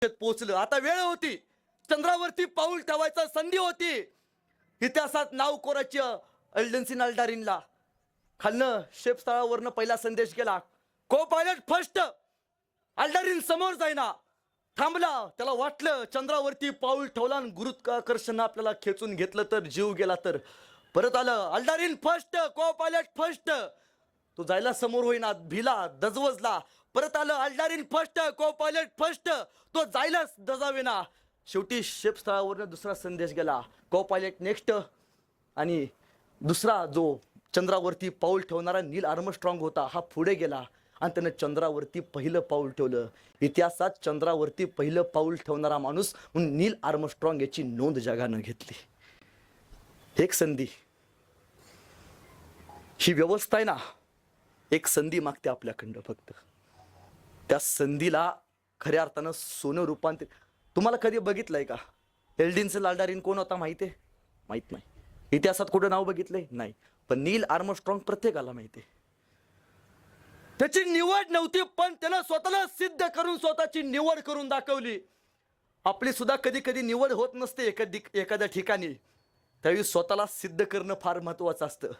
पोहोचलं. आता वेळ होती, चंद्रावरती पाऊल ठेवायचा संधी होती. इतिहासात नाव कोराची अल्डेन्सिन अल्डारिनला खालनं शेप स्थळावरनं पहिला संदेश गेला. को पायलट फर्स्ट. अल्डारिन समोर जाईना, थांबला. त्याला वाटलं चंद्रावरती पाऊल ठेवला आणि गुरुत्वाकर्षण आपल्याला खेचून घेतलं तर जीव गेला तर. परत आलं, अल्डारिन फर्स्ट, को पायलट फर्स्ट. तो जायला समोर होईना, भिला, दजवजला. परत आलं, अल्डारिन फर्स्ट, को पायलट फर्स्ट. तो जायलाच दजावेना. शेवटी शेप स्थळावरनं दुसरा संदेश गेला, को पायलट नेक्स्ट. आणि दुसरा जो चंद्रावरती पाऊल ठेवणारा नील आर्मस्ट्रॉंग होता, हा पुढे गेला आणि त्यानं चंद्रावरती पहिलं पाऊल ठेवलं. इतिहासात चंद्रावरती पहिलं पाऊल ठेवणारा माणूस म्हणून नील आर्मस्ट्रॉंग याची नोंद जगानं घेतली. एक संधी, ही व्यवस्था आहे ना, एक संधी मागते आपल्याकडं. फक्त त्या संधीला खऱ्या अर्थानं सोनं रूपांतर. तुम्हाला कधी बघितलंय का एल्डिन्सन अल्डारिन कोण होता माहिती आहे? माहित नाही. इतिहासात कुठं नाव बघितलंय? नाही. पण नील आर्मस्ट्रॉंग प्रत्येकाला माहिती आहे. त्याची निवड नव्हती, पण त्यानं स्वतःला सिद्ध करून स्वतःची निवड करून दाखवली. आपली सुद्धा कधी कधी निवड होत नसते एखाद्या ठिकाणी, त्यावेळी स्वतःला सिद्ध करणं फार महत्वाचं असतं.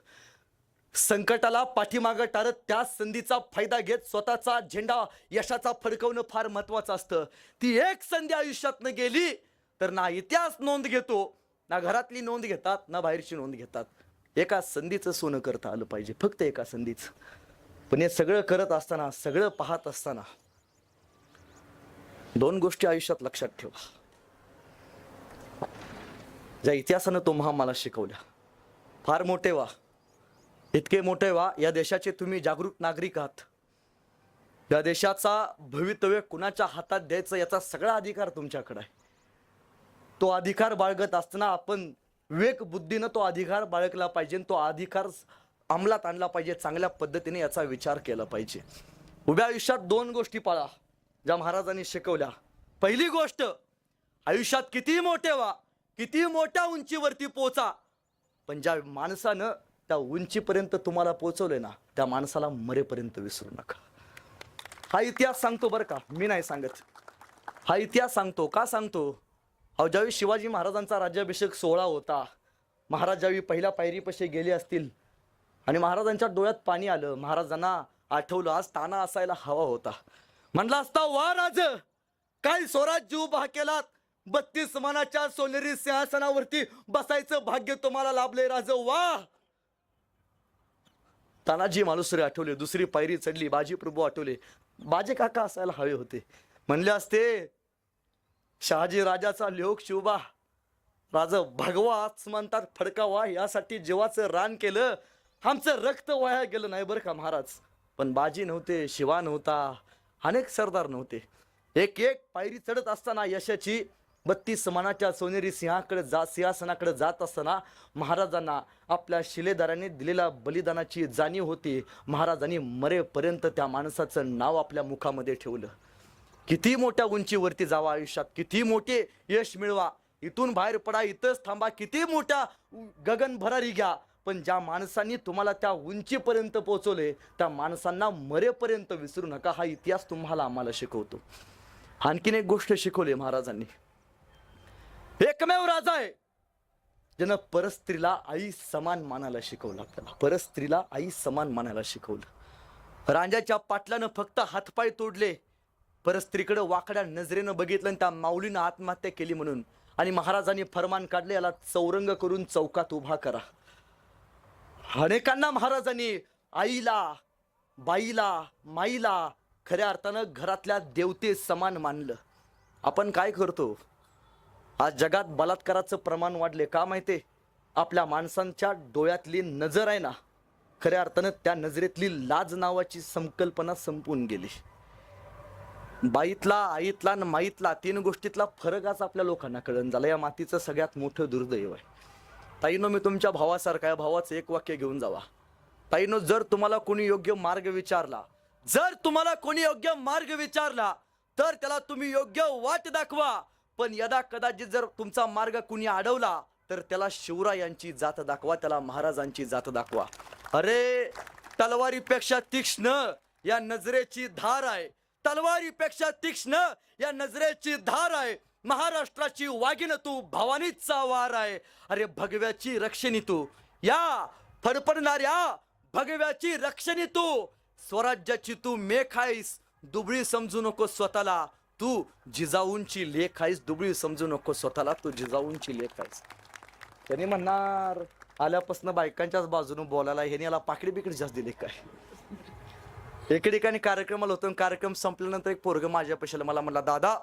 संकटाला पाठीमागं टाळत त्या संधीचा फायदा घेत स्वतःचा झेंडा यशाचा फडकवणं फार महत्वाचं असतं. ती एक संधी आयुष्यातनं गेली तर ना इतिहास नोंद घेतो, ना घरातली नोंद घेतात, ना बाहेरची नोंद घेतात. एका संधीचं सोनं करता आलं पाहिजे, फक्त एका संधीचं. पण हे सगळं करत असताना, सगळं पाहत असताना दोन गोष्टी आयुष्यात लक्षात ठेवा, ज्या इतिहासानं तुम्हा मला शिकवल्या. फार मोठे व्हा, इतके मोठे व्हा, या देशाचे तुम्ही जागरूक नागरिक आहात. या देशाचा भवितव्य कुणाच्या हातात द्यायचं याचा सगळा अधिकार तुमच्याकडे आहे. तो अधिकार बाळगत असताना आपण विवेक बुद्धीनं तो अधिकार बाळगला पाहिजे, तो अधिकार अंमलात आणला पाहिजे, चांगल्या पद्धतीने याचा विचार केला पाहिजे. उभ्या आयुष्यात दोन गोष्टी पाळा ज्या महाराजांनी शिकवल्या. पहिली गोष्ट, आयुष्यात किती मोठे व्हा, किती मोठ्या उंचीवरती पोहोचा, पण ज्या माणसानं त्या उंचीपर्यंत तुम्हाला पोहोचवले ना, त्या माणसाला मरेपर्यंत विसरू नका. हा इतिहास सांगतो बरं का, मी नाही सांगत. हा इतिहास सांगतो. का सांगतो? अहो, ज्यावेळी शिवाजी महाराजांचा राज्याभिषेक सोहळा होता, महाराज ज्यावेळी पहिल्या पायरीपाशी गेले असतील आणि महाराजांच्या डोळ्यात पाणी आलं, महाराजांना आठवलं आज ताना असायला हवा होता. म्हणला असता, वा राज, काय स्वराज्य उभा केलात, 32 मानाच्या सोनेरी सिंहासनावरती बसायचं भाग्य तुम्हाला लाभले राज, वा. तानाजी मालुसरे आठवले, दुसरी पायरी चढली, बाजी प्रभू आठवले, बाजे काका असायला हवे होते. म्हणले असते, शहाजी राजाचा लोक शिवबा, राज भगवा म्हणतात फडकावा, यासाठी जीवाचं रान केलं, आमचं रक्त वाया गेलं नाही बरं का महाराज. पण बाजी नव्हते, शिवा नव्हता, अनेक सरदार नव्हते. एक एक पायरी चढत असताना यशाची 32 मानाच्या सोनेरी सिंहासनाकडे जात असताना महाराजांना आपल्या शिलेदारांनी दिलेल्या बलिदानाची जाणीव होती. महाराजांनी मरेपर्यंत त्या माणसाचं नाव आपल्या मुखामध्ये ठेवलं. किती मोठ्या उंचीवरती जावा आयुष्यात, किती मोठे यश मिळवा, इथून बाहेर पडा, इथंच थांबा, किती मोठ्या गगन भरारी घ्या, पण ज्या माणसांनी तुम्हाला त्या उंचीपर्यंत पोहोचवले त्या माणसांना मरेपर्यंत विसरू नका. हा इतिहास तुम्हाला आम्हाला शिकवतो. आणखीन एक गोष्ट शिकवली महाराजांनी. एकमेव राजा आहे ज्यानं परस्त्रीला आई समान मानायला शिकवलं. आपल्याला परस्त्रीला आई समान मानायला शिकवलं. राजाच्या पाटलानं फक्त हातपाय तोडले, परस्त्रीकडे वाकड्या नजरेनं बघितलं आणि त्या माऊलीनं आत्महत्या केली म्हणून, आणि महाराजांनी फरमान काढले, याला चौरंग करून चौकात उभा करा. अनेकांना महाराजांनी आईला, बाईला, माईला खऱ्या अर्थानं घरातल्या देवते समान मानलं. आपण काय करतो? आज जगात बलात्काराचं प्रमाण वाढले. का माहितीये? आपल्या माणसांच्या डोळ्यातली नजर आहे ना, खऱ्या अर्थानं त्या नजरेतली लाज नावाची संकल्पना संपून गेली. बाईतला, आईतला आणि माईतला 3 गोष्टीतला फरक आज आपल्या लोकांना कळण झाला. या मातीचं सगळ्यात मोठं दुर्दैव आहे. ताईनो, मी तुमच्या भावासारखा आहे, भावाचं एक वाक्य घेऊन जावा. ताईनो, जर तुम्हाला कोणी योग्य मार्ग विचारला, जर तुम्हाला कोणी योग्य मार्ग विचारला तर त्याला तुम्ही योग्य वाट दाखवा. पण यदा कदाचित जर तुमचा मार्ग कुणी अडवला तर त्याला शिवरायांची जात दाखवा, त्याला महाराजांची जात दाखवा. अरे, तलवारीपेक्षा तीक्ष्ण या नजरेची धार आहे, तलवारीपेक्षा तीक्ष्ण या नजरेची धार आहे. महाराष्ट्राची वाघीण तू, भवानीचा वार आहे. अरे भगव्याची रक्षणी तू, या फडफडणाऱ्या भगव्याची रक्षणी तू, स्वराज्याची तू मेख आहेस. दुबळी समजू नको स्वतःला, तू जिजाऊंची लेख आहेस. दुबळी समजू नको स्वतःला, तू जिजाऊंची लेख आहेस. त्यांनी म्हणणार आल्यापासून बायकांच्याच बाजूने बोलायला, ह्याने याला पाकडी बिकडी जास्त दिली काय. एके ठिकाणी कार्यक्रमाला होतो, कार्यक्रम संपल्यानंतर एक पोरग माझ्या पैशाला मला म्हणला, दादा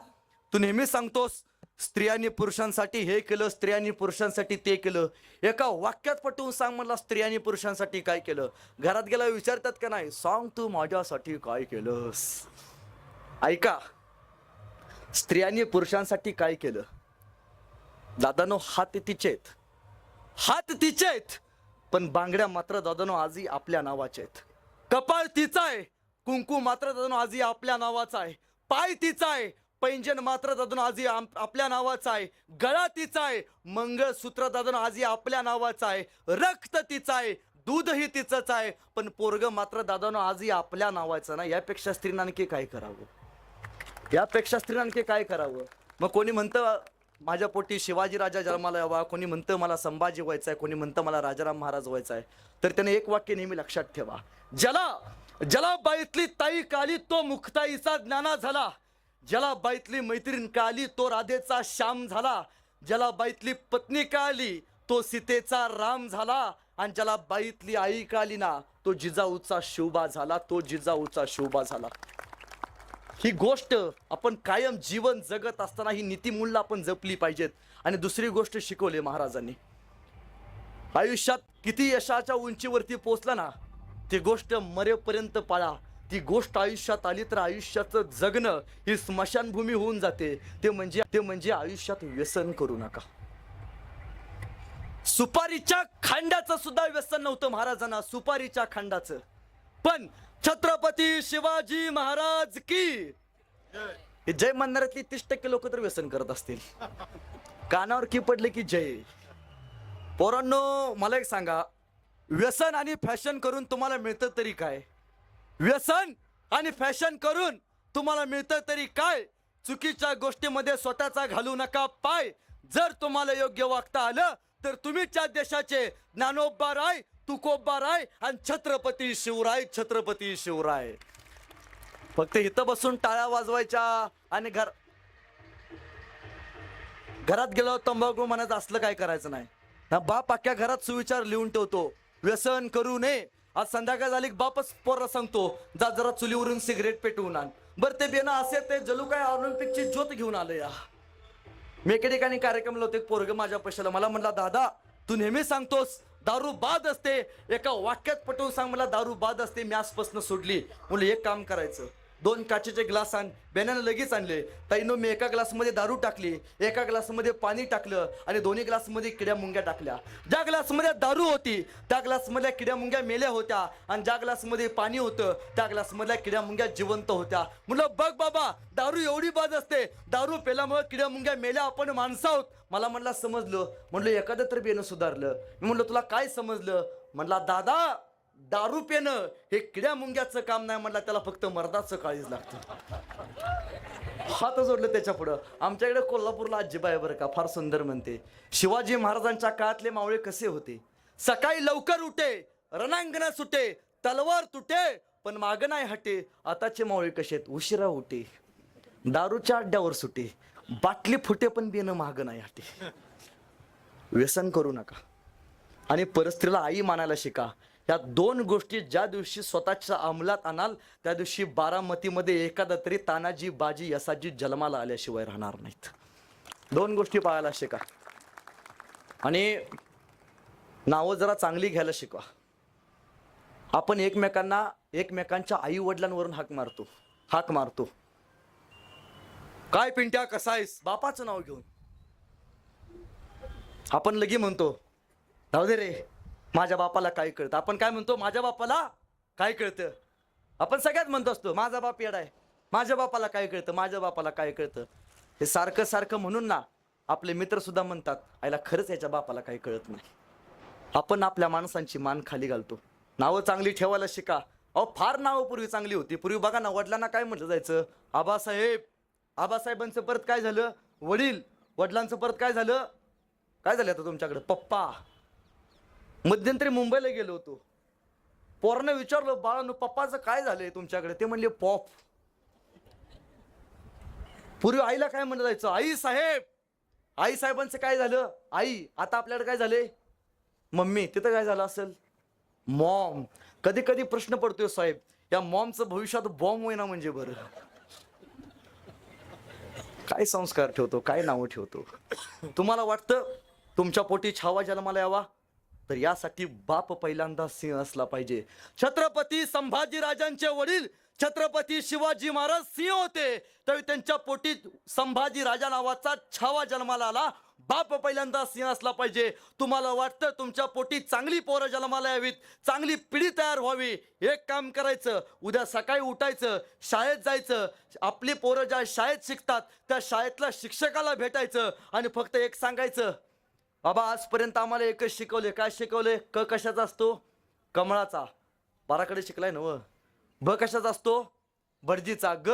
तू नेहमी सांगतोस स्त्रियांनी पुरुषांसाठी हे केलं, स्त्रियांनी पुरुषांसाठी ते केलं, एका वाक्यात पटवून सांग म्हणला स्त्रियांनी पुरुषांसाठी काय केलं. घरात गेला विचारतात का नाही, सांग तू माझ्यासाठी काय केलंस. ऐका, स्त्रियांनी पुरुषांसाठी काय केलं. दादानो हात तिचे आहेत, हात तिचे आहेत, पण बांगड्या मात्र दादानो आजही आपल्या नावाचे आहेत. कपाळ तिचा आहे, कुंकू मात्र दादानो आजही आपल्या नावाचा आहे. पाय तिचा आहे, पैंजण मात्र दादानो आजही आपल्या नावाचा आहे. गळा तिचा आहे, मंगळसूत्र दादानो आजही आपल्या नावाचा आहे. रक्त तिचं आहे, दूधही तिचंच आहे, पण पोरग मात्र दादानो आजही आपल्या नावाचं ना. यापेक्षा स्त्रीनं आणखी काय करावं, यापेक्षा स्त्रीनं आणखी काय करावं. मग कोणी म्हणतं माझ्या पोटी शिवाजी राजा जन्माला यावा, कोणी म्हणतं मला संभाजी व्हायचं आहे, कोणी म्हणतं मला राजाराम महाराज व्हायचं आहे. तर त्याने एक वाक्य नेहमी लक्षात ठेवा, ज्याला बाईतली ताई काली तो मुक्ताईचा ज्ञाना झाला. ज्याला बाईतली मैत्रीण काली तो राधेचा श्याम झाला. ज्याला बाईतली पत्नी काली तो सीतेचा राम झाला. आणि ज्याला बाईतली आई काली ना तो जिजाऊचा शिवबा झाला, तो जिजाऊचा शिवबा झाला. ही गोष्ट आपण कायम जीवन जगत असताना ही नीतिमूल्य आपण जपली पाहिजेत. आणि दुसरी गोष्ट शिकवली महाराजांनी, आयुष्यात किती यशाच्या उंचीवरती पोहोचला ना, ती गोष्ट मरेपर्यंत पाळा. ती गोष्ट आयुष्यात आली तर आयुष्याचं जगणं ही स्मशानभूमी होऊन जाते. ते म्हणजे आयुष्यात व्यसन करू नका. सुपारीच्या खांडाचं सुद्धा व्यसन नव्हतं महाराजांना, सुपारीच्या खांडाचं. पण छत्रपती शिवाजी महाराज की जय म्हणणाऱ्यातली 30% लोक तर व्यसन करत असतील. कानावर की पडले की जय. पोरांनो मला एक सांगा, व्यसन आणि फॅशन करून तुम्हाला मिळतं तरी काय. व्यसन आणि फॅशन करून तुम्हाला मिळतं तरी काय. चुकीच्या गोष्टीमध्ये स्वतःचा घालू नका पाय. जर तुम्हाला योग्य वागता आलं तर तुम्हीच्या देशाचे ज्ञानोबा राय, तुकोबा राय आणि छत्रपती शिवराय, छत्रपती शिवराय. फक्त इथं बसून टाळ्या वाजवायच्या आणि घरात गेलो तंबाखू म्हणायचं असलं काय करायचं नाही. बाप अख्ख्या घरात सुविचार लिहून ठेवतो, व्यसन करू नये. आज संध्याकाळ झाली बापच पोरला सांगतो, जा जरा चुलीवरून सिगरेट पेटवून आण. बरं ते बेना असे ते जलू काय ऑलिम्पिकची ज्योत घेऊन आलं या. मी एके ठिकाणी कार्यक्रमला होते, पोरग माझ्या पैशाला मला म्हणला, दादा तू नेहमी सांगतोस दारू बाद असते, एका वाक्यात पटवून सांग मला दारू बाद असते. मी आजपासून सोडली. म्हणलं एक काम करायचं, 2 काचेचे ग्लास आण. बेनानं लगेच आणले. ताईनो मी एका ग्लासमध्ये दारू टाकली, एका ग्लासमध्ये पाणी टाकलं आणि दोन्ही ग्लासमध्ये किड्या मुंग्या टाकल्या. ज्या ग्लासमध्ये दारू होती त्या ग्लासमधल्या किड्या मुंग्या मेल्या होत्या आणि ज्या ग्लासमध्ये पाणी होतं त्या ग्लासमधल्या किड्या मुंग्या जिवंत होत्या. म्हणलं बघ बाबा दारू एवढी बाद असते, दारू पेल्यामुळे किड्या मुंग्या मेल्या, आपण माणसं आहोत. मला म्हणला समजलं. म्हणलं एखादं तर बेनं सुधारलं. मी म्हणलं तुला काय समजलं. म्हणला दादा दारू पेनं हे किड्या मुंग्याचं काम नाही, म्हणला त्याला फक्त मर्दाचं काळीज लागतं. हात जोडलं त्याच्या पुढं. आमच्याकडे कोल्हापूरला आजीबा आहे बरं का, फार सुंदर म्हणते, शिवाजी महाराजांच्या काळातले मावळे कसे होते. सकाळी लवकर उठे, रणांगण सुटे, तलवार तुटे, पण माग नाही हटे. आताचे मावळे कसे आहेत, उशिरा उठे, दारूच्या अड्ड्यावर सुटे, बाटली फुटे, पण बेनं माग नाही हटे. व्यसन करू नका आणि परस्त्रीला आई मानायला शिका. या 2 गोष्टी ज्या दिवशी स्वतःच्या अंमलात आणाल त्या दिवशी बारामतीमध्ये एखादा तरी तानाजी बाजी यसाजी जन्माला आल्याशिवाय राहणार नाहीत. 2 गोष्टी पाहायला शिका आणि नावं जरा चांगली घ्यायला शिकवा. आपण एकमेकांच्या आई वडिलांवरून हाक मारतो. काय पिंट्या कसा आहेस, बापाचं नाव घेऊन. आपण लगी म्हणतो राहू दे रे, माझ्या बापाला काय कळतं. आपण काय म्हणतो, माझ्या बापाला काय कळतं. आपण सगळ्यात म्हणतो असतो माझा बाप येडा आहे, माझ्या बापाला काय कळतं, माझ्या बापाला काय कळतं. हे सारखं म्हणून ना आपले मित्र सुद्धा म्हणतात आईला खरंच याच्या बापाला काही कळत नाही. आपण आपल्या माणसांची मान खाली घालतो. नावं चांगली ठेवायला शिका अहो फार नावं पूर्वी चांगली होती. पूर्वी बघा ना, वडिलांना काय म्हटलं जायचं? आबासाहेब. आबासाहेबांचं परत काय झालं? वडील. वडिलांचं परत काय झालं? काय झालं आता तुमच्याकडे? पप्पा. मध्यंतरी मुंबईला गेलो होतो. पोरानं विचारलं, बाळांनो पप्पाचं काय झालंय तुमच्याकडे? ते म्हणले पॉप. पूर्वी आईला काय म्हणलं जायचं? आई साहेब. आई साहेबांचं काय झालं? आई. आता आपल्याकडे काय झाले? मम्मी. तिथं काय झालं असेल? मॉम. कधी कधी प्रश्न पडतोय साहेब, या मॉमचं भविष्यात बॉम्ब होईना म्हणजे बरं. काय संस्कार ठेवतो, काय नावं ठेवतो? तुम्हाला वाटतं तुमच्या पोटी छावा जन्माला यावा? तर यासाठी बाप पहिल्यांदा सिंह असला पाहिजे. छत्रपती संभाजीराजांचे वडील छत्रपती शिवाजी महाराज सिंह होते, तर त्यांच्या पोटी संभाजी राजा नावाचा छावा जन्माला आला. बाप पहिल्यांदा सिंह असला पाहिजे. तुम्हाला वाटतं तुमच्या पोटी चांगली पोरं जन्माला यावीत, चांगली पिढी तयार व्हावी, एक काम करायचं, उद्या सकाळी उठायचं, शाळेत जायचं, आपली पोरं ज्या शाळेत शिकतात त्या शाळेतल्या शिक्षकाला भेटायचं आणि फक्त एक सांगायचं, बाबा आजपर्यंत आम्हाला एकच शिकवले. काय शिकवले? क कशाचा असतो? कमळाचा. बाराकडे शिकलाय ना व. ब कशाचा असतो? भटजीचा. ग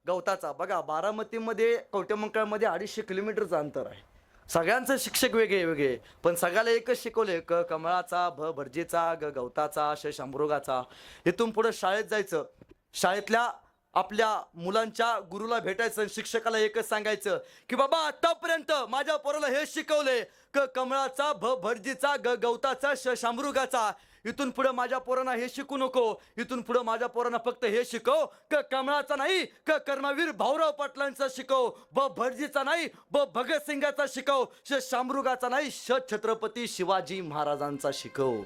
गवताचा. बघा बारामतीमध्ये कवटेमंकाळमध्ये 250 किलोमीटरचं अंतर आहे. सगळ्यांचे शिक्षक वेगळे वेगळे, पण सगळ्याला एकच शिकवले, क कमळाचा, भ भटजीचा, ग गवताचा, श शंभृगाचा. इथून पुढे शाळेत जायचं, शाळेतल्या आपल्या मुलांच्या गुरुला भेटायचं, शिक्षकाला एकच सांगायचं की बाबा आतापर्यंत माझ्या पोराला हे शिकवले, क कमळाचा, भ भटजीचा, ग गवताचा, श शंभृगाचा. इथून पुढे माझ्या पोरांना हे शिकू नको. इथून पुढे माझ्या पोरांना फक्त हे शिकव, क कमळाचा नाही, क कर्मवीर भाऊराव पाटलांचा शिकव, ब भटजीचा नाही, ब भगतसिंगाचा शिकव, श शंभृगाचा नाही, श छत्रपती शिवाजी महाराजांचा शिकव.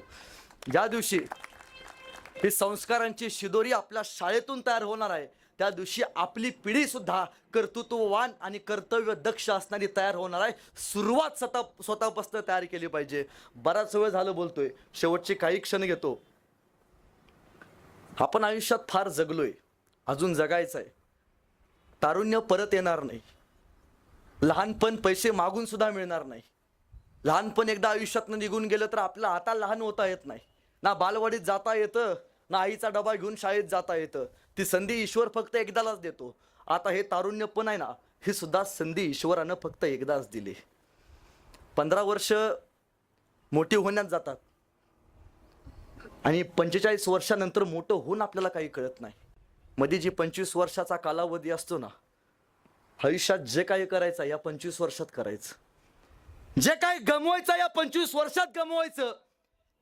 ज्या दिवशी ही संस्कारांची शिदोरी आपल्या शाळेतून तयार होणार आहे, त्या दिवशी आपली पिढी सुद्धा कर्तृत्ववान आणि कर्तव्य दक्ष असणारी तयार होणार आहे. सुरुवात स्वतःपासून तयार केली पाहिजे. बराच वेळ झालं बोलतोय, शेवटचे काही क्षण घेतो. आपण आयुष्यात फार जगलोय, अजून जगायचं आहे. तारुण्य परत येणार नाही. लहानपण पैसे मागून सुद्धा मिळणार नाही. लहानपण एकदा आयुष्यातनं निघून गेलं तर आपलं आता लहान होता येत नाही. ना बालवाडीत जाता येतं, ना आईचा डबा घेऊन शाळेत जाता येतं. ती संधी ईश्वर फक्त एकदालाच देतो. आता हे तारुण्य पण आहे ना, ही सुद्धा संधी ईश्वरानं फक्त एकदाच दिली. 15 वर्ष मोठी होण्यात जातात आणि 45 वर्षानंतर मोठं होऊन आपल्याला काही कळत नाही. मध्ये जी 25 वर्षाचा कालावधी असतो ना, आयुष्यात जे काही करायचं या 25 वर्षात करायचं. जे काही गमवायचं या 25 वर्षात गमवायचं.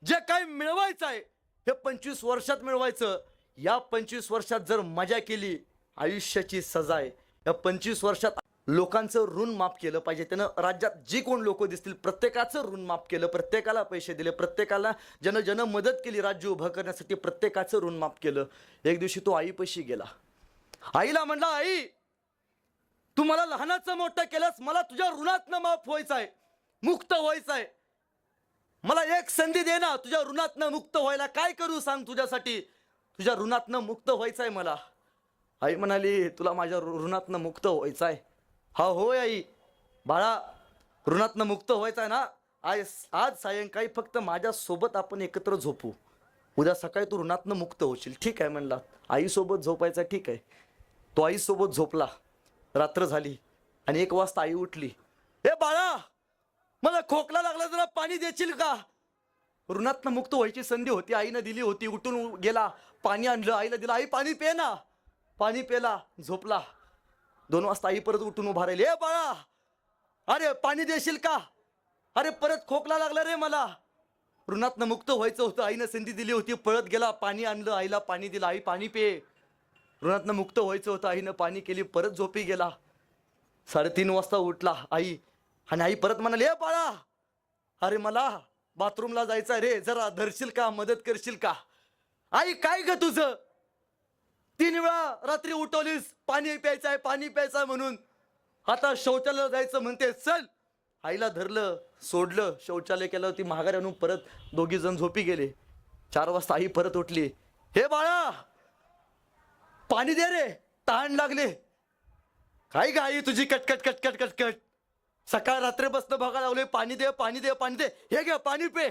जे काही मिळवायचं आहे हे 25 वर्षात मिळवायचं. या 25 वर्षात जर मजा केली, आयुष्याची सजा आहे. या 25 वर्षात लोकांचं ऋण माफ केलं पाहिजे. त्यानं राज्यात जी कोण लोक दिसतील प्रत्येकाचं ऋण माफ केलं, प्रत्येकाला पैसे दिले, प्रत्येकाला जन मदत केली राज्य उभं करण्यासाठी, प्रत्येकाचं ऋण माफ केलं. एक दिवशी तो आईपाशी गेला. आईला म्हणला, आई तू मला लहानाचं मोठं केलंस, मला तुझ्या ऋणातनं माफ व्हायचं आहे, मुक्त व्हायचं आहे. मला एक संधी दे ना तुझ्या ऋणातनं मुक्त व्हायला. काय करू सांग तुझ्यासाठी? तुझ्या ऋणातनं मुक्त व्हायचं आहे मला. आई म्हणाली, तुला माझ्या ऋणातनं मुक्त व्हायचं आहे? हा होय आई. बाळा ऋणातनं मुक्त व्हायचं आहे ना, आज सायंकाळी फक्त माझ्यासोबत आपण एकत्र झोपू, उद्या सकाळी तू ऋणातनं मुक्त होशील. ठीक आहे म्हणला. आईसोबत झोपायचं ठीक आहे. तो आईसोबत झोपला. रात्र झाली आणि 1 वाजता आई उठली. ए बाळा मला खोकला लागला, जरा पाणी देशील का? ऋणातनं मुक्त व्हायची संधी होती, आईनं दिली होती. उठून गेला, पाणी आणलं, आईला दिलं. आई पाणी पे ना. पाणी पेला, झोपला. 2 वाजता आई परत उठून उभा राहिली. ए बाळा अरे पाणी देशील का? अरे परत खोकला लागला रे मला. ऋणातनं मुक्त व्हायचं होतं, आईनं संधी दिली होती. पळत गेला, पाणी आणलं, आईला पाणी दिलं. आई पाणी पे. ऋणातनं मुक्त व्हायचं होतं, आईनं पाणी केली. परत झोपी गेला. 3:30 वाजता उठला आई आणि आई परत म्हणाली, ए बाळा अरे मला बाथरूमला जायचं रे, जरा धरशील का, मदत करशील का? आई काय ग तुझं? 3 वेळा रात्री उठवलीस, पाणी प्यायचं आहे, पाणी प्यायचं आहे म्हणून. आता शौचालयाला जायचं म्हणते, चल. आईला धरलं, सोडलं, शौचालय केलं. ती माघारी आणून परत 2घी जण झोपी गेले. 4 वाजता आई परत उठली. हे बाळा पाणी दे रे, तहान लागले. काय ग आई तुझी कटकट कटकट कटकट? सकाळ रात्री बसणं बघा लावले, पाणी दे पाणी दे पाणी दे. हे घे पाणी पे.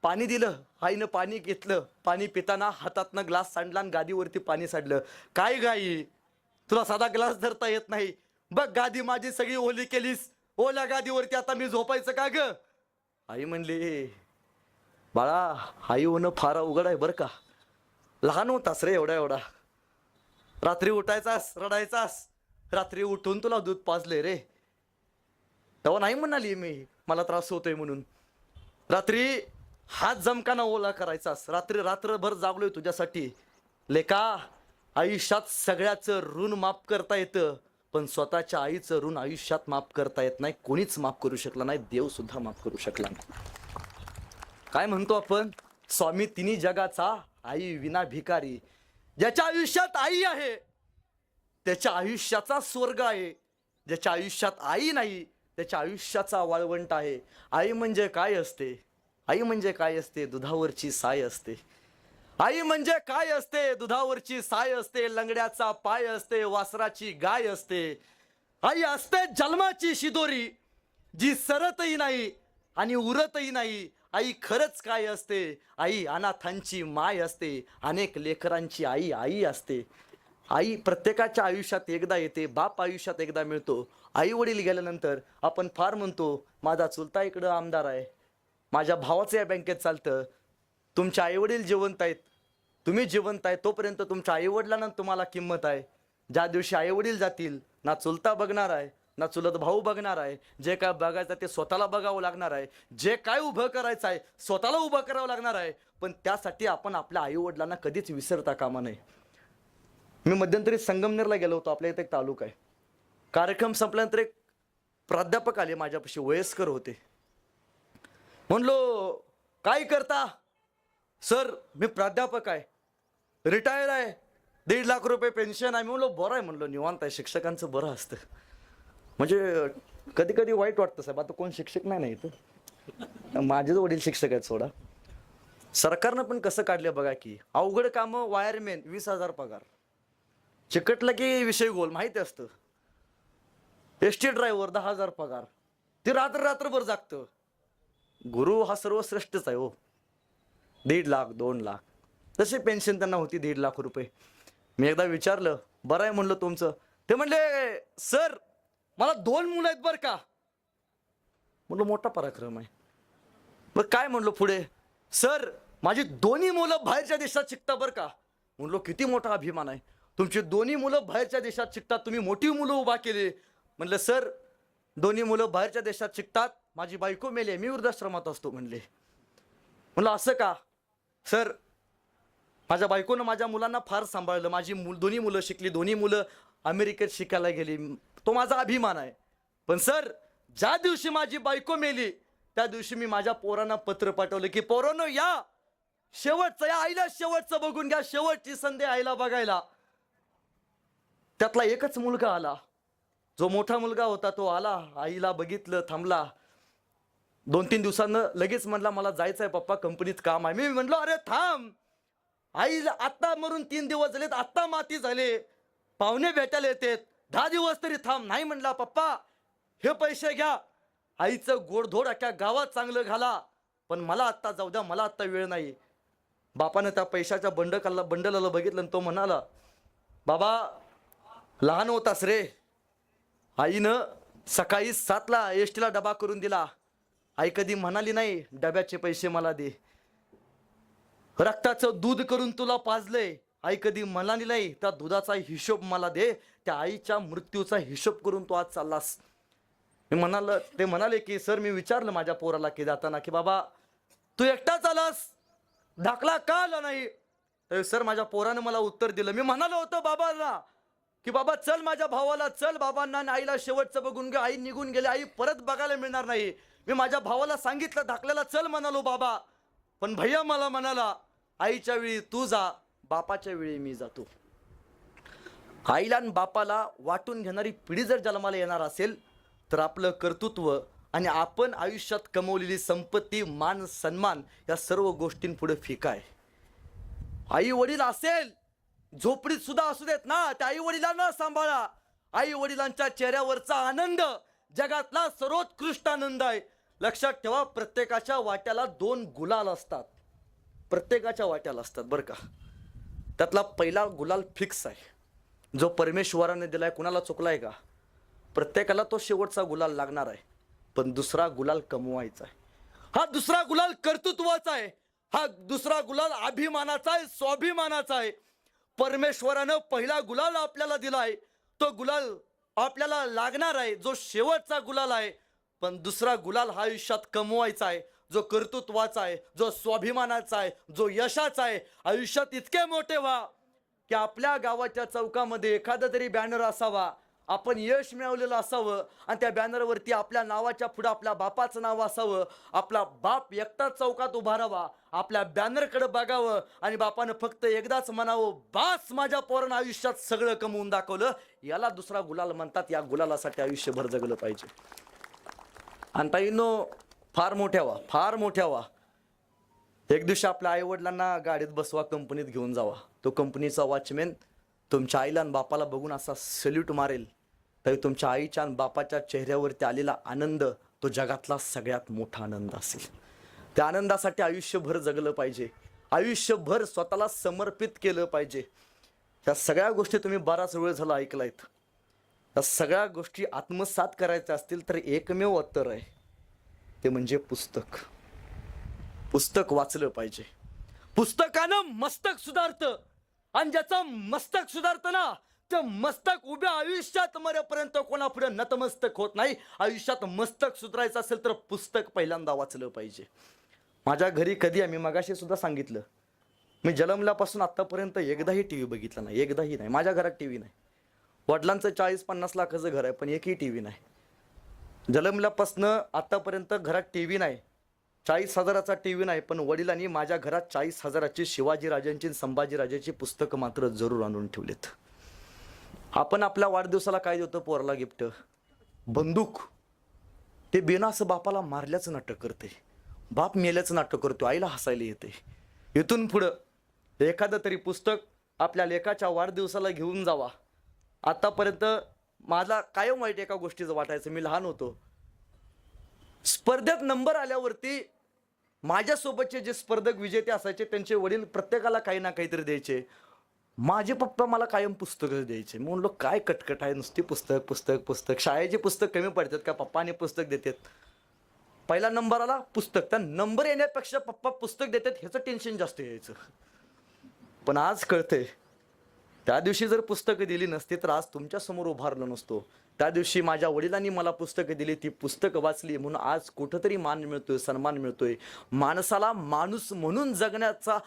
पाणी दिलं, आईनं पाणी घेतलं, पाणी पिताना हातातनं ग्लास सांडला आणि गादीवरती पाणी सांडलं. काय गाई, तुला साधा ग्लास धरता येत नाही, बघ गादी माझी सगळी ओली केलीस, ओल्या गादीवरती आता मी झोपायचं का ग? आई म्हणली, बाळा आई होणं फार अवघड आहे बरं का, लहान होतास रे एवढा एवढा, रात्री उठायचास रडायचास, रात्री उठून तुला दूध पाजले रे. तेव्हा नाही म्हणाली मी मला त्रास होतोय म्हणून, रात्री हात जमकाना ओला करायचास, रात्री रात्रभर जागलोय तुझ्यासाठी. लेका, आयुष्यात सगळ्याचं ऋण माफ करता येतं, पण स्वतःच्या आईचं ऋण आयुष्यात माफ करता येत नाही. कोणीच माफ करू शकला नाही, देव सुद्धा माफ करू शकला नाही. काय म्हणतो आपण, स्वामी तिन्ही जगाचा आई विना भिकारी. ज्याच्या आयुष्यात आई आहे त्याच्या आयुष्याचा स्वर्ग आहे, ज्याच्या आयुष्यात आई नाही त्याच्या आयुष्याचा वाळवंट आहे. आई म्हणजे काय असते, आई म्हणजे काय असते, दुधावरची साय असते. आई म्हणजे काय असते, दुधावरची साय असते, लंगड्याचा पाय असते, वासराची गाय असते. आई असते जन्माची शिदोरी, जी सरतही नाही आणि उरतही नाही. आई खरंच काय असते, आई अनाथांची माय असते, अनेक लेकरांची आई आई असते. आई प्रत्येकाच्या आयुष्यात एकदा येते, बाप आयुष्यात एकदा मिळतो. आई वडील गेल्यानंतर आपण फार म्हणतो, माझा चुलता इकडं आमदार आहे, माझ्या भावाचं या बँकेत चालतं. तुमचे आईवडील जिवंत आहेत, तुम्ही जिवंत आहे तोपर्यंत तुमच्या आईवडिलांना तुम्हाला किंमत आहे. ज्या दिवशी आईवडील जातील, ना चुलता बघणार आहे ना चुलत भाऊ बघणार आहे. जे काय बघायचं ते स्वतःला बघावं लागणार आहे, जे काय उभं करायचं आहे स्वतःला उभं करावं लागणार आहे. पण त्यासाठी आपण आपल्या आईवडिलांना कधीच विसरता कामा नये. मी मध्यंतरी संगमनेरला गेलो होतो, आपल्या इथे एक तालुका आहे. कार्यक्रम संपल्यानंतर एक प्राध्यापक आले माझ्यापाशी, वयस्कर होते. म्हणलो, काय करता? सर मी प्राध्यापक आहे, रिटायर आहे, 1.5 लाख रुपये पेन्शन आहे. मी म्हणलो बरं आहे, म्हणलो निवांत आहे, शिक्षकांचं बरं असतं. म्हणजे कधी कधी वाईट वाटतं साहेब, आता कोण शिक्षक नाही इथं, माझेच वडील शिक्षक आहेत सोडा. सरकारनं पण कसं काढलं बघा की, अवघड कामं वायरमॅन 20,000 पगार, चिकटलं की विषय गोल माहिती असतं. एसटी ड्रायव्हर 10,000 पगार, ते रात्रभर जागतं. गुरु हा सर्वश्रेष्ठच आहे हो, 1.5 लाख 2 लाख तशी पेन्शन त्यांना होती, 1.5 लाख रुपये. मी एकदा विचारलं, बरं आहे म्हणलं तुमचं? ते म्हणले, सर मला 2 मुलं आहेत बरं का. म्हणलं मोठा पराक्रम आहे. बरं काय म्हणलो पुढे? सर माझी 2 मुलं बाहेरच्या देशात शिकतात बरं का. म्हणलो किती मोठा अभिमान आहे, तुमची 2 मुलं बाहेरच्या देशात शिकतात, तुम्ही मोठी मुलं उभा केली. म्हणलं सर 2 मुलं बाहेरच्या देशात शिकतात, माझी बायको मेली, मी वृद्धाश्रमात असतो म्हणले. म्हणलं असं का? सर माझ्या बायकोनं माझ्या मुलांना फार सांभाळलं, माझी 2 मुलं शिकली, 2 मुलं अमेरिकेत शिकायला गेली, तो माझा अभिमान आहे. पण सर ज्या दिवशी माझी बायको मेली त्या दिवशी मी माझ्या पोरांना पत्र पाठवलं की पोरांनो या, शेवटचं या आईला शेवटचं बघून घ्या, शेवटची संधी आईला बघायला. त्यातला एकच मुलगा आला, जो मोठा मुलगा होता तो आला, आईला बघितलं, थांबला. 2-3 दिवसांनं लगेच म्हणला मला जायचं आहे पप्पा, कंपनीत काम आहे. मी म्हणलो अरे थांब, आईला आत्ता मरून 3 दिवस झालेत, आत्ता माती झाले, पाहुणे भेटायला येतात, 10 दिवस तरी थांब. नाही म्हणला पप्पा हे पैसे घ्या, आईचं गोडधोड अख्ख्या गावात चांगलं घाला, पण मला आत्ता जाऊ द्या, मला आत्ता वेळ नाही. बापानं त्या पैशाच्या बंडलाला बघितलं आणि तो म्हणाला, बाबा लहान होतास रे, आईनं सकाळी 7ला एसटीला डबा करून दिला, आई कधी म्हणाली नाही डब्याचे पैसे मला दे. रक्ताचं दूध करून तुला पाजलंय, आई कधी म्हणाली नाही त्या दुधाचा हिशोब मला दे. त्या आईच्या मृत्यूचा हिशोब करून तू आज चाललास. ते म्हणाले की सर मी विचारलं माझ्या पोराला की जाताना की बाबा तू एकटाच आलास, दाखला का आला नाही? तर सर माझ्या पोरानं मला उत्तर दिलं, मी म्हणालो होतो बाबांना की बाबा चल माझ्या भावाला, चल बाबांना आणि आईला शेवटचं बघून घे, आई निघून गेली, आई परत बघायला मिळणार नाही. मी माझ्या भावाला सांगितलं दाखल्याला चल म्हणालो बाबा, पण भैया मला म्हणाला आईच्या वेळी तू जा, बापाच्या वेळी मी जातो. आईला आणि बापाला वाटून घेणारी पिढी जर जन्माला येणार असेल तर आपलं कर्तृत्व आणि आपण आयुष्यात कमवलेली संपत्ती, मान सन्मान या सर्व गोष्टींपुढे फिका आहे. आई वडील असेल, झोपडीत सुद्धा असू देत ना, त्या आई वडिलांना सांभाळा. आई वडिलांच्या चेहऱ्यावरचा आनंद जगातला सर्वोत्कृष्ट आनंद आहे. लक्षात ठेवा, प्रत्येकाच्या वाट्याला 2 गुलाल असतात. प्रत्येकाच्या वाट्याला असतात बरं का. त्यातला पहिला गुलाल फिक्स आहे, जो परमेश्वराने दिलाय. कुणाला चुकलाय का? प्रत्येकाला तो शेवटचा गुलाल लागणार आहे. पण दुसरा गुलाल कमवायचा आहे. हा दुसरा गुलाल कर्तृत्वाचा आहे. हा दुसरा गुलाल अभिमानाचा आहे, स्वाभिमानाचा आहे. परमेश्वरानं पहिला गुलाल आपल्याला दिलाय, तो गुलाल आपल्याला लागणार आहे, जो शेवटचा गुलाल आहे. पण दुसरा गुलाल हा आयुष्यात कमवायचा आहे, जो कर्तृत्वाचा आहे, जो स्वाभिमानाचा आहे, जो यशाचा आहे. आयुष्यात इतके मोठे व्हा की आपल्या गावाच्या चौकामध्ये एखादा तरी बॅनर असावा, आपण यश मिळवलेलं असावं, आणि त्या बॅनरवरती आपल्या नावाच्या पुढे आपल्या बापाचं नाव असावं. आपला बाप एकटाच चौकात उभा राहावा, आपल्या बॅनरकडे बघावं, आणि बापानं फक्त एकदाच म्हणावं, बास माझ्या पोरानं आयुष्यात सगळं कमवून दाखवलं. याला दुसरा गुलाल म्हणतात. या गुलालासाठी आयुष्यभर जगलं पाहिजे. आणि ताईंनो, फार मोठ्या व्हा, फार मोठ्या व्हा. एक दिवशी आपल्या आईवडिलांना गाडीत बसवा, कंपनीत घेऊन जावा. तो कंपनीचा वॉचमॅन तुमच्या आईला आणि बापाला बघून असा सल्यूट मारेल, तरी तुमच्या आईच्या आणि बापाच्या चेहऱ्यावरती आलेला आनंद तो जगातला सगळ्यात मोठा आनंद असेल. त्या आनंदासाठी आयुष्यभर जगलं पाहिजे, आयुष्यभर स्वतःला समर्पित केलं पाहिजे. ह्या सगळ्या गोष्टी तुम्ही बराच वेळ झाला ऐकलायत. या सगळ्या गोष्टी आत्मसात करायच्या असतील तर एकमेव उत्तर आहे, ते म्हणजे पुस्तक. पुस्तक वाचलं पाहिजे. पुस्तकानं मस्तक सुधारतं, आणि ज्याचं मस्तक सुधारतं ना, ते मस्तक उभ्या आयुष्यात मरेपर्यंत कोणापुढे नतमस्तक होत नाही. आयुष्यात मस्तक सुधारायचं असेल तर पुस्तक पहिल्यांदा वाचलं पाहिजे. माझ्या घरी कधी, आम्ही मगाशी सुद्धा सांगितलं, मी जन्मल्यापासून आतापर्यंत एकदाही टीव्ही बघितला नाही, एकदाही नाही. माझ्या घरात टीव्ही नाही. वडिलांचं 40-50 लाखाचं घर आहे, पण एकही टीव्ही नाही. जन्मल्यापासनं आतापर्यंत घरात टीव्ही नाही. 40,000चा टीव्ही नाही, पण वडिलांनी माझ्या घरात 40,000ची शिवाजीराजांची, संभाजीराजाची पुस्तकं मात्र जरूर आणून ठेवलेत. आपण आपल्या वाढदिवसाला काय देतो पोराला गिफ्ट? बंदूक. ते बेनासं बापाला मारल्याचं नाटक करते, बाप मेल्याचं नाटक करतो, आईला हसायला येते. इथून पुढं एखादं तरी पुस्तक आपल्या लेकाच्या वाढदिवसाला घेऊन जावा. आतापर्यंत माझा कायम वाईट एका गोष्टीचं वाटायचं, मी लहान होतो, स्पर्धेत नंबर आल्यावरती माझ्यासोबतचे जे स्पर्धक विजेते असायचे त्यांचे वडील प्रत्येकाला काही ना काहीतरी द्यायचे. माझे पप्पा मला कायम पुस्तकं द्यायचे. मी म्हणलो काय कटकट आहे, नुसती पुस्तक पुस्तक पुस्तक. शाळेचे पुस्तक कमी पडतात का, पप्पाने पुस्तक देतात. पहिला नंबर आला, पुस्तक. त्या नंबर येण्यापेक्षा पप्पा पुस्तक देतात ह्याचं टेन्शन जास्त यायचं. पण आज कळतंय, त्या दिवशी जर पुस्तकं दिली नसती तर आज तुमच्यासमोर उभारलो नसतो. त्या दिवशी माझ्या वडिलांनी मला पुस्तकं दिली, ती पुस्तकं वाचली म्हणून आज कुठंतरी मान मिळतोय, सन्मान मिळतोय. माणसाला माणूस म्हणून जगण्याचा